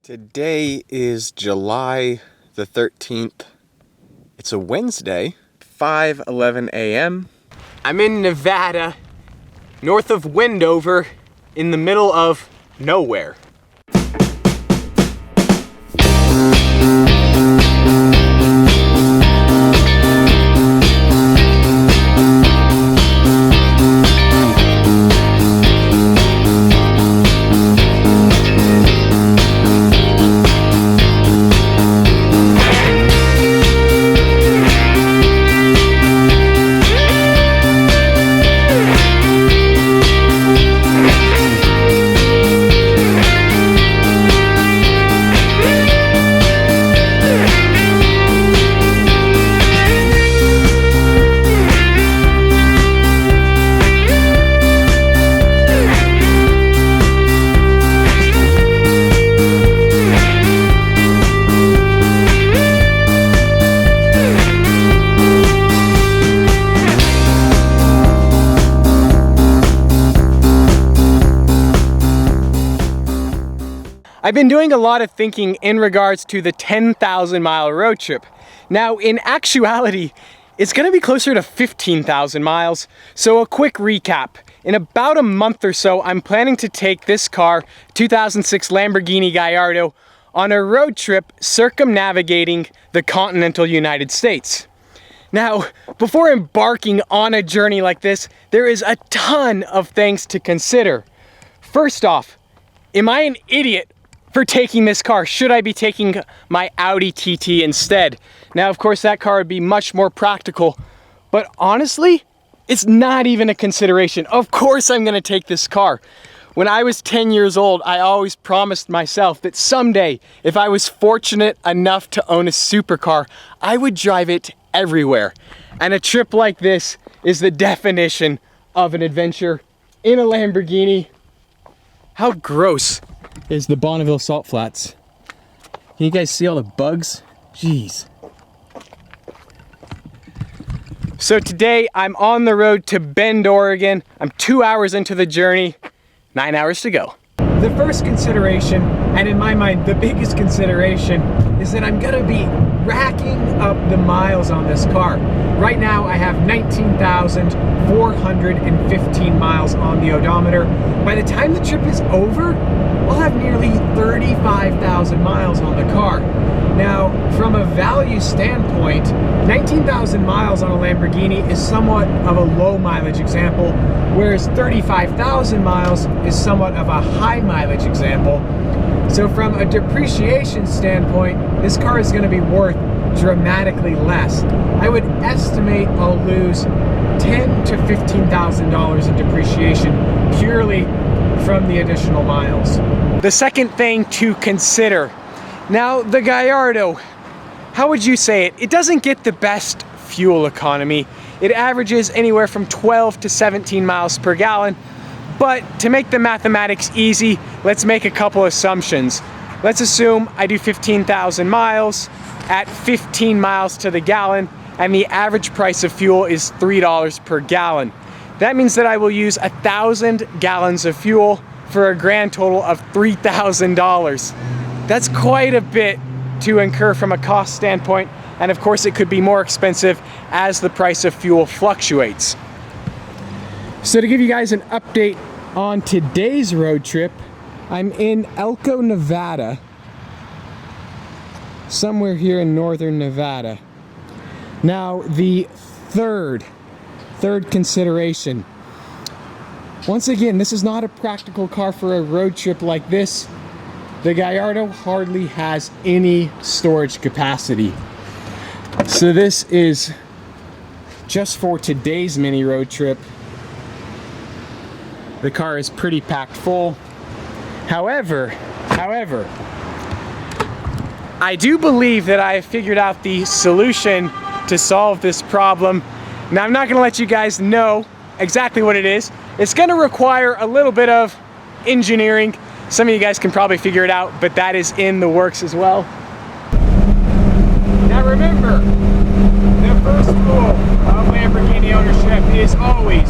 Today is July the 13th. It's a Wednesday, 5:11 a.m. I'm in Nevada, north of Wendover, in the middle of nowhere. I've been doing a lot of thinking in regards to the 10,000 mile road trip. Now, in actuality, it's gonna be closer to 15,000 miles. So a quick recap. In about a month or so, I'm planning to take this car, 2006 Lamborghini Gallardo, on a road trip circumnavigating the continental United States. Now, before embarking on a journey like this, there is a ton of things to consider. First off, am I an idiot for taking this car? Should I be taking my Audi TT instead? Now, of course, that car would be much more practical, but honestly, it's not even a consideration. Of course I'm gonna take this car. When I was 10 years old, I always promised myself that someday, if I was fortunate enough to own a supercar, I would drive it everywhere. And a trip like this is the definition of an adventure in a Lamborghini. How gross is the Bonneville Salt Flats? Can you guys see all the bugs? Jeez. So today I'm on the road to Bend, Oregon. I'm 2 hours into the journey, 9 hours to go. The first consideration, and in my mind the biggest consideration, is that I'm gonna be racking up the miles on this car. Right now I have 19,415 miles on the odometer. By the time the trip is over, I'll have nearly 35,000 miles on the car. Now, from a value standpoint, 19,000 miles on a Lamborghini is somewhat of a low mileage example, whereas 35,000 miles is somewhat of a high mileage example. So from a depreciation standpoint, this car is going to be worth dramatically less. I would estimate I'll lose $10,000 to $15,000 in depreciation purely from the additional miles. The second thing to consider, now the Gallardo, how would you say it? It doesn't get the best fuel economy. It averages anywhere from 12 to 17 miles per gallon, but to make the mathematics easy, let's make a couple assumptions. Let's assume I do 15,000 miles at 15 miles to the gallon, and the average price of fuel is $3 per gallon. That means that I will use 1,000 gallons of fuel for a grand total of $3,000. That's quite a bit to incur from a cost standpoint, and of course it could be more expensive as the price of fuel fluctuates. So to give you guys an update on today's road trip, I'm in Elko, Nevada, somewhere here in northern Nevada. Now the third consideration. Once again, this is not a practical car for a road trip like this. The Gallardo hardly has any storage capacity. So this is just for today's mini road trip. The car is pretty packed full. However, I do believe that I have figured out the solution to solve this problem. Now, I'm not gonna let you guys know exactly what it is. It's gonna require a little bit of engineering. Some of you guys can probably figure it out, but that is in the works as well. Now remember, the first rule of Lamborghini ownership is always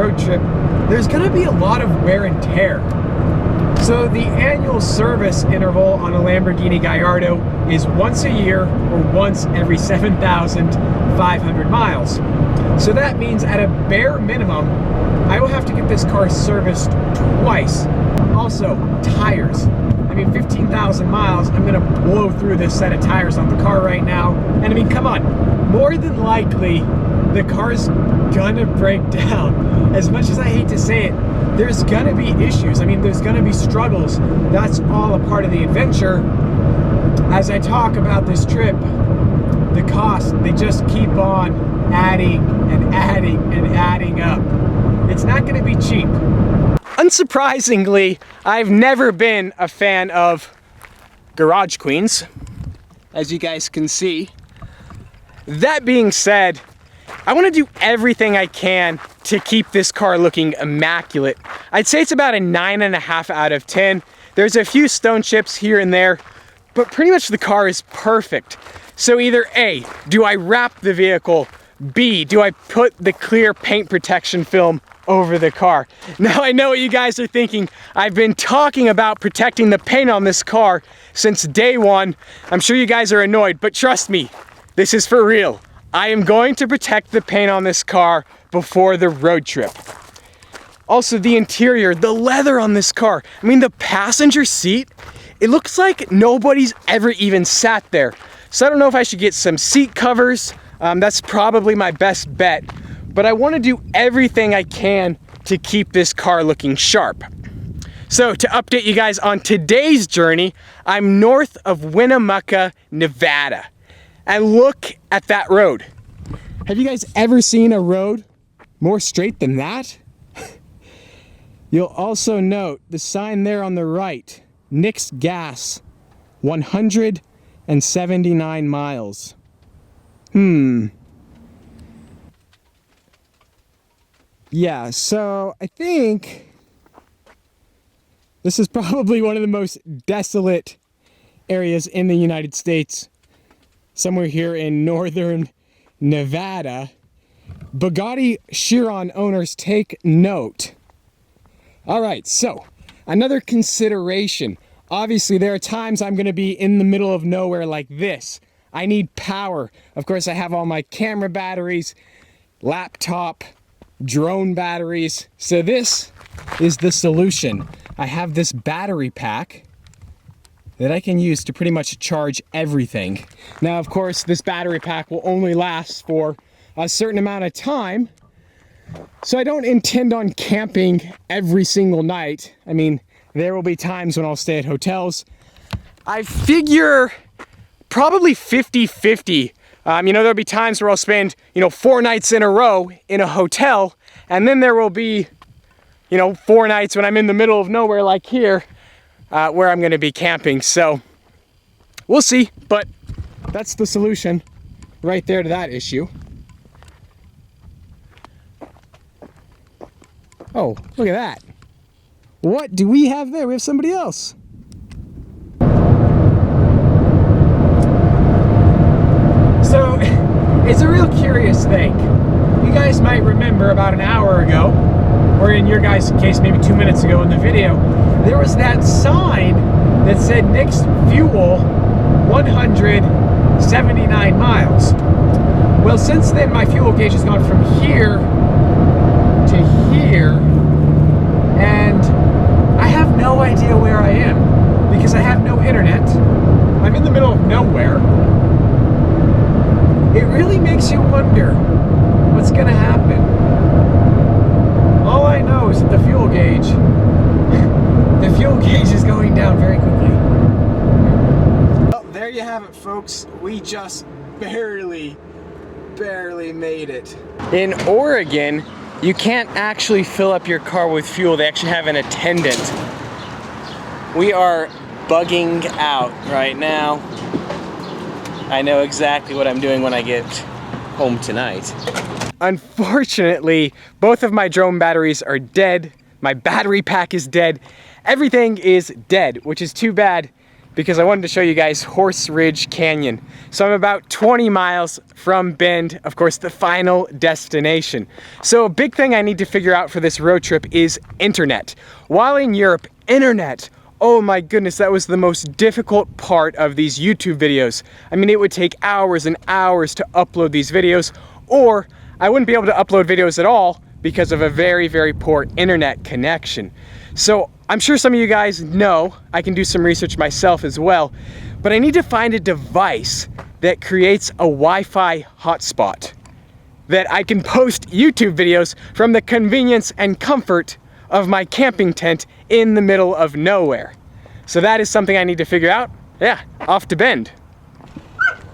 road trip, there's gonna be a lot of wear and tear. So the annual service interval on a Lamborghini Gallardo is once a year or once every 7,500 miles. So that means at a bare minimum, I will have to get this car serviced twice. Also, tires. I mean, 15,000 miles, I'm gonna blow through this set of tires on the car right now. And I mean, come on, more than likely, the car's gonna break down. As much as I hate to say it, there's gonna be issues. I mean, there's gonna be struggles. That's all a part of the adventure. As I talk about this trip, the costs, they just keep on adding and adding and adding up. It's not gonna be cheap. Unsurprisingly, I've never been a fan of garage queens, as you guys can see. That being said, I want to do everything I can to keep this car looking immaculate. I'd say it's about a 9.5 out of 10. There's a few stone chips here and there, but pretty much the car is perfect. So either A, do I wrap the vehicle? B, do I put the clear paint protection film over the car? Now I know what you guys are thinking. I've been talking about protecting the paint on this car since day one. I'm sure you guys are annoyed, but trust me, this is for real. I am going to protect the paint on this car before the road trip. Also, the interior, the leather on this car. I mean, the passenger seat, it looks like nobody's ever even sat there. So I don't know if I should get some seat covers. That's probably my best bet. But I want to do everything I can to keep this car looking sharp. So to update you guys on today's journey, I'm north of Winnemucca, Nevada. And look at that road. Have you guys ever seen a road more straight than that? You'll also note the sign there on the right, Nick's Gas, 179 miles. Yeah, so I think this is probably one of the most desolate areas in the United States. Somewhere here in northern Nevada. Bugatti Chiron owners, take note. All right, so another consideration. Obviously, there are times I'm gonna be in the middle of nowhere like this. I need power. Of course, I have all my camera batteries, laptop, drone batteries. So this is the solution. I have this battery pack that I can use to pretty much charge everything. Now, of course, this battery pack will only last for a certain amount of time, so I don't intend on camping every single night. I mean, there will be times when I'll stay at hotels. I figure probably 50-50. You know, there'll be times where I'll spend, 4 nights in a row in a hotel, and then there will be, 4 nights when I'm in the middle of nowhere like here, where I'm gonna be camping. So we'll see, but that's the solution right there to that issue. Oh, look at that. What do we have there? We have somebody else. So it's a real curious thing. You guys might remember about an hour ago, or in your guys' case, maybe 2 minutes ago in the video, there was that sign that said Nick's Fuel 179 miles. Well, since then, my fuel gauge has gone from here to here, and I have no idea where I am because I have no internet. I'm in the middle of nowhere. It really makes you wonder what's gonna happen. All I know is that the fuel gauge is going down very quickly. Well, there you have it, folks. We just barely made it. In Oregon, you can't actually fill up your car with fuel. They actually have an attendant. We are bugging out right now. I know exactly what I'm doing when I get home tonight. Unfortunately, both of my drone batteries are dead. My battery pack is dead. Everything is dead, which is too bad because I wanted to show you guys Horse Ridge Canyon. So I'm about 20 miles from Bend, of course, the final destination. So a big thing I need to figure out for this road trip is internet. While in Europe, internet, oh my goodness, that was the most difficult part of these YouTube videos. I mean, it would take hours and hours to upload these videos, or I wouldn't be able to upload videos at all because of a very, very poor internet connection. So I'm sure some of you guys know, I can do some research myself as well, but I need to find a device that creates a Wi-Fi hotspot that I can post YouTube videos from the convenience and comfort of my camping tent in the middle of nowhere. So that is something I need to figure out. Yeah, off to Bend.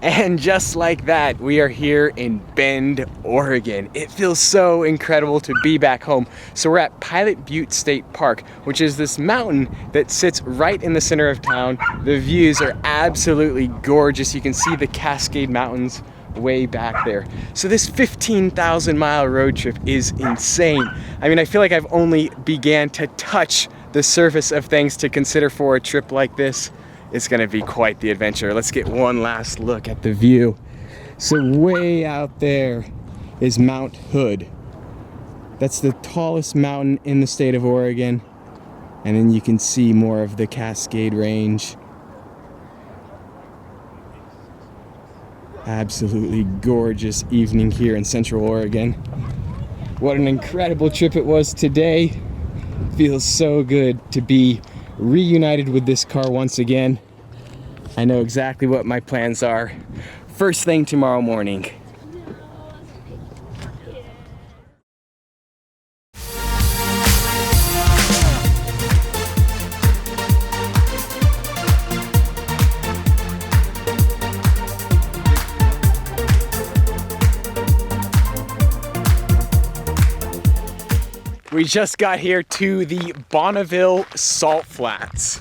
And just like that, we are here in Bend, Oregon. It feels so incredible to be back home. So we're at Pilot Butte State Park, which is this mountain that sits right in the center of town. The views are absolutely gorgeous. You can see the Cascade Mountains way back there. So this 15,000 mile road trip is insane. I mean, I feel like I've only began to touch the surface of things to consider for a trip like this. It's gonna be quite the adventure. Let's get one last look at the view. So way out there is Mount Hood. That's the tallest mountain in the state of Oregon. And then you can see more of the Cascade Range. Absolutely gorgeous evening here in Central Oregon. What an incredible trip it was today. Feels so good to be reunited with this car once again. I know exactly what my plans are. First thing tomorrow morning. We just got here to the Bonneville Salt Flats.